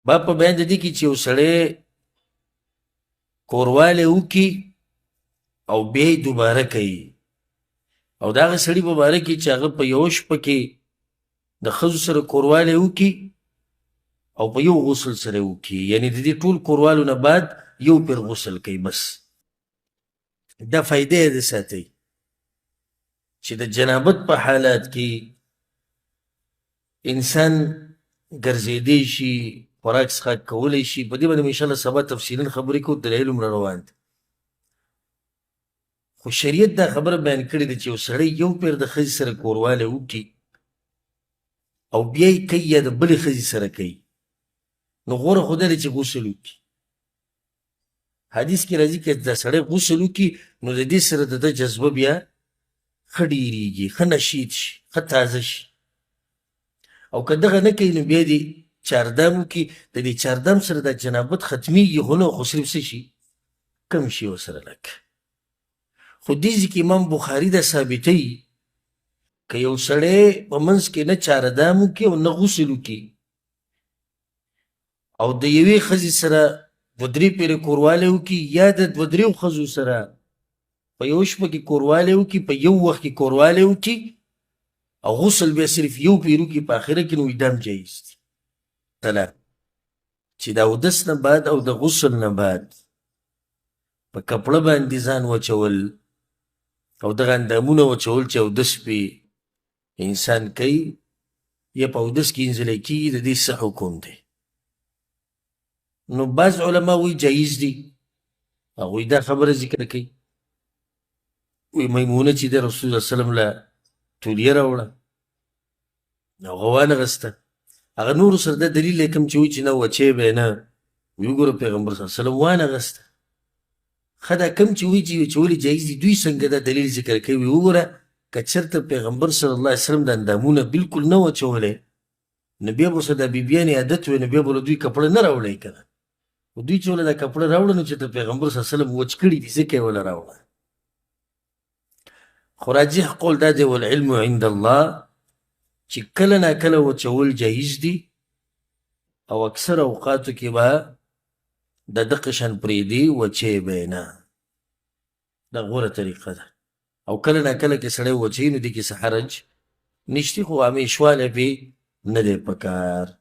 با په بیان د دې کې چې یو سړی کوروالی وکړي او بیا یې دوباره کوي او د هغه سړي په باره کې چې هغه په یوه شپه کې د ښځو سره کوروالی وکړي او په یو غسل سره وکړي، یعنی د دې ټول کوروالو نه بعد یو پیر غسل کوي بس. دا فایده یې د ساتئ چې د جنابت په حالات کې انسان ګرځېدی شي، خوراک څښاک کولی شي. په دې باندې انشاءالله سبا تفصیلا خبرې کوو، دلایل هم را روان دي. خو شریعت دا خبره بیان کړې ده چې یو سړی یو پیر د ښځې سره کوروالی وکړي او بیا یې کوي یا د بلې ښځې سره کوي، نو غوره خو دا دی چې غسل وکړي. حدیث کې راځي که دا سړی غسل وکړي نو د دې سره د ده جذبه بیا ښه ډېرېږي، ښه نشیط شي، ښه تازه شي. او که دغه نه کوي نو بیا دې چاردام وکړي، د دې چاردام سره دا جنابت ختمیږي خو نه، خو صرف څه شي کم شي ورسره لږ. خو دې ځای کې امام بخاري دا ثابتوي که یو سړی په منځ کې نه چاردام وکړي او نه غسل وکړي او د یوې ښځې سره دوه درې پیرې کوروالی وکړي یا د دوه دریو ښځو سره په یوه شپه کې کوروالی وکړي، په یو وخت کې کوروالی وکړي او غسل بیا صرف یو پیر وکړي په آخره کې، نو دا هم جایز دي. چې د اودس نه بعد او د غسل نه بعد په کپړه باندې ځان وچول او دغه اندامونه وچول چې اودس پې انسان کوي یا په اودس کې انزلی کېږي، د دې څه حکم دی؟ نو بعض علما وایي جایز دي. هغوی دا خبره ذکر کوي، وایي میمونه چې د رسول الله وسلم له تولیه راوړه هغه وانغسته، هغه نورو سره دا دلیل دی کوم چې وایي چې نه وچې به یې نه، وایي وګوره پیغمبر صلی الله علیه وسلم وانغسته. ښه دا کوم چې وایي چې وچولې جایز دي دوی څنګه دا دلیل ذکر کوي؟ وایي وګوره که چېرته پیغمبر صلی الله علیه وسلم د اندامونه بلکل نه وچولی نو بیا به ورسره دا بیبیانې عادت وی، نو بیا به له دوی کپړه نه راوړی که نه، خو دوی چې وله دا کپړه راوړه نو چې د پیغمبر صلی الله علیه وسلم وچ کړي دي ځکه یې وله راوړه. خو راجح قول دا دی والعلم عند الله چې کله ناکله وچول جایز دي او اکثر اوقاتو کې به د دقه شان پرېږدي، وچې به یې نه. دا غوره طریقه ده. او کله ناکله کې سړی وچوي نو دې کې څه حرج نشته، خو همیشوالی پې نه دی پکار.